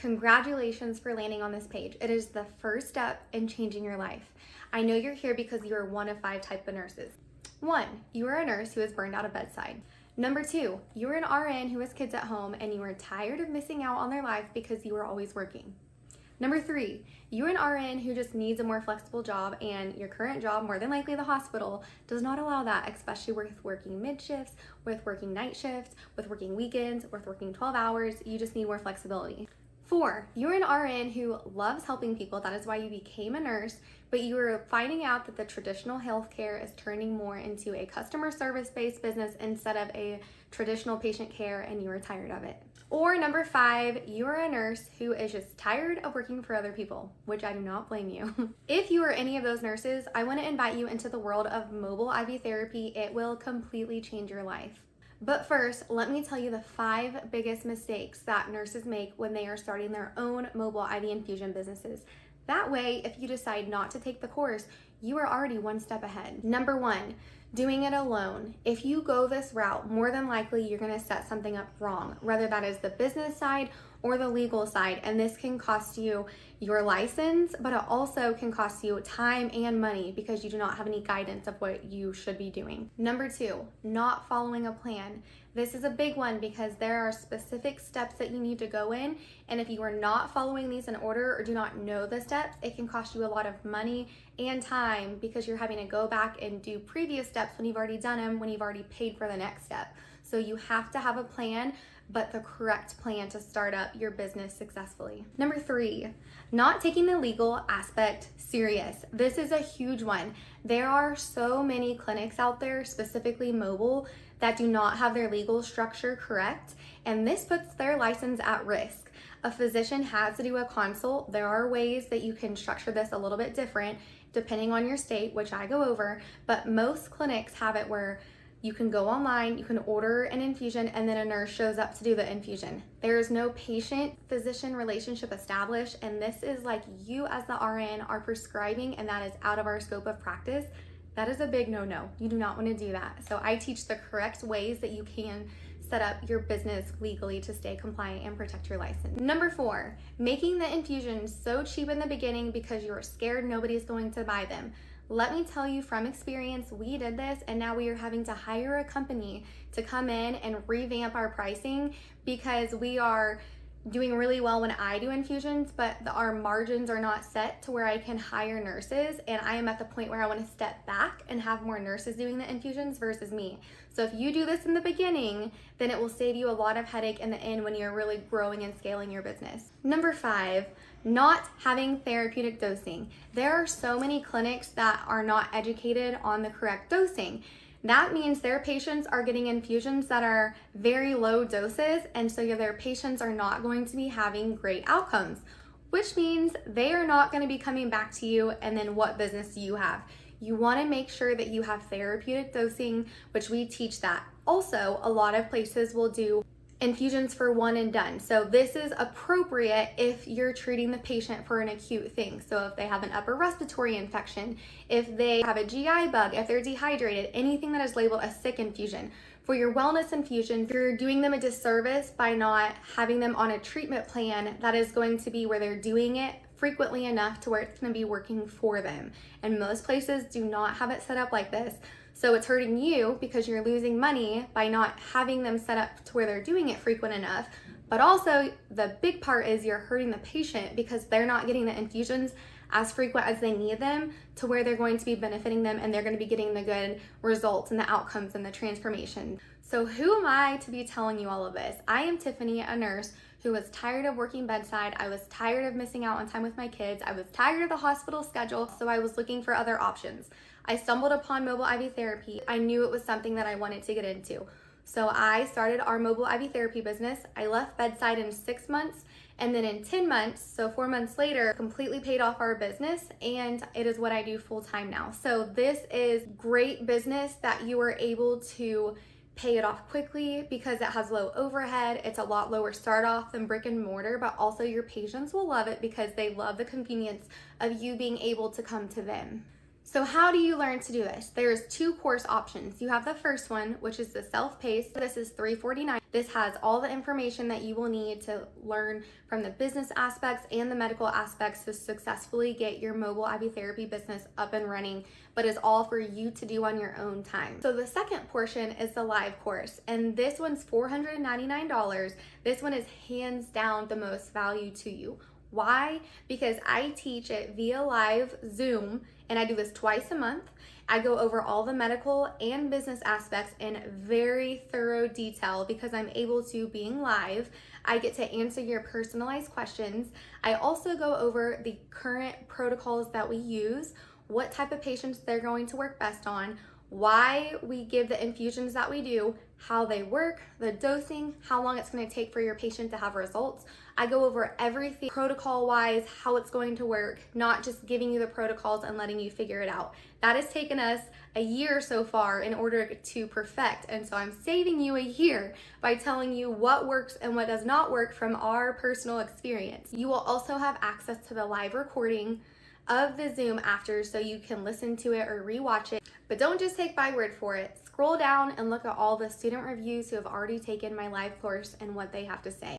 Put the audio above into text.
Congratulations for landing on this page. It is the first step in changing your life. I know you're here because you are one of 5 type of nurses. 1, you are a nurse who is burned out of bedside. Number 2, you are an RN who has kids at home and you are tired of missing out on their life because you are always working. Number 3, you're an RN who just needs a more flexible job and your current job, more than likely the hospital, does not allow that, especially with working mid shifts, with working night shifts, with working weekends, with working 12 hours. You just need more flexibility. 4, you're an RN who loves helping people. That is why you became a nurse, but you are finding out that the traditional healthcare is turning more into a customer service-based business instead of a traditional patient care, and you are tired of it. Or number 5, you're a nurse who is just tired of working for other people, which I do not blame you. If you are any of those nurses, I want to invite you into the world of mobile IV therapy. It will completely change your life. But first, let me tell you the 5 biggest mistakes that nurses make when they are starting their own mobile IV infusion businesses. That way, if you decide not to take the course, you are already one step ahead. Number 1, doing it alone. If you go this route, more than likely you're gonna set something up wrong, whether that is the business side or the legal side, and this can cost you your license, but it also can cost you time and money because you do not have any guidance of what you should be doing. Number 2, not following a plan. This is a big one because there are specific steps that you need to go in, and if you are not following these in order or do not know the steps, it can cost you a lot of money and time because you're having to go back and do previous steps when you've already done them, when you've already paid for the next step. So you have to have a plan, but the correct plan to start up your business successfully. Number 3, not taking the legal aspect serious. This is a huge one. There are so many clinics out there, specifically mobile, that do not have their legal structure correct, and this puts their license at risk. A physician has to do a consult. There are ways that you can structure this a little bit different depending on your state, which I go over, but most clinics have it where you can go online, you can order an infusion, and then a nurse shows up to do the infusion. There is no patient-physician relationship established, and this is like you as the RN are prescribing, and that is out of our scope of practice. That is a big no-no. You do not want to do that. So I teach the correct ways that you can set up your business legally to stay compliant and protect your license. Number 4, making the infusions so cheap in the beginning because you're scared nobody's going to buy them. Let me tell you from experience, we did this and now we are having to hire a company to come in and revamp our pricing because we are doing really well when I do infusions, but our margins are not set to where I can hire nurses, and I am at the point where I want to step back and have more nurses doing the infusions versus me. So if you do this in the beginning, then it will save you a lot of headache in the end when you're really growing and scaling your business. Number 5, not having therapeutic dosing. There are so many clinics that are not educated on the correct dosing. That means their patients are getting infusions that are very low doses, and so their patients are not going to be having great outcomes, which means they are not going to be coming back to you, and then what business do you have? You want to make sure that you have therapeutic dosing, which we teach that. Also, a lot of places will do infusions for one and done. So this is appropriate if you're treating the patient for an acute thing. So if they have an upper respiratory infection, if they have a GI bug, if they're dehydrated, anything that is labeled a sick infusion. For your wellness infusions, you're doing them a disservice by not having them on a treatment plan that is going to be where they're doing it frequently enough to where it's going to be working for them. And most places do not have it set up like this. So it's hurting you because you're losing money by not having them set up to where they're doing it frequent enough. But also the big part is you're hurting the patient because they're not getting the infusions as frequent as they need them to where they're going to be benefiting them and they're going to be getting the good results and the outcomes and the transformation. So who am I to be telling you all of this? I am Tiffany, a nurse who was tired of working bedside. I was tired of missing out on time with my kids. I was tired of the hospital schedule, so I was looking for other options. I stumbled upon mobile IV therapy. I knew it was something that I wanted to get into. So I started our mobile IV therapy business. I left bedside in 6 months, and then in 10 months, so 4 months later, completely paid off our business, and it is what I do full time now. So this is great business that you are able to pay it off quickly because it has low overhead. It's a lot lower start off than brick and mortar, but also your patients will love it because they love the convenience of you being able to come to them. So how do you learn to do this? There's 2 course options. You have the first one, which is the self-paced. This is $349. This has all the information that you will need to learn from the business aspects and the medical aspects to successfully get your mobile IV therapy business up and running, but is all for you to do on your own time. So the second portion is the live course, and this one's $499. This one is hands down the most value to you. Why? Because I teach it via live Zoom, and I do this twice a month. I go over all the medical and business aspects in very thorough detail because I'm able to, being live, I get to answer your personalized questions. I also go over the current protocols that we use, what type of patients they're going to work best on, why we give the infusions that we do, how they work, the dosing, how long it's going to take for your patient to have results. I go over everything protocol-wise, how it's going to work, not just giving you the protocols and letting you figure it out. That has taken us a year so far in order to perfect, and so I'm saving you a year by telling you what works and what does not work from our personal experience. You will also have access to the live recording of the Zoom after, so you can listen to it or rewatch it. But don't just take my word for it. Scroll down and look at all the student reviews who have already taken my live course and what they have to say.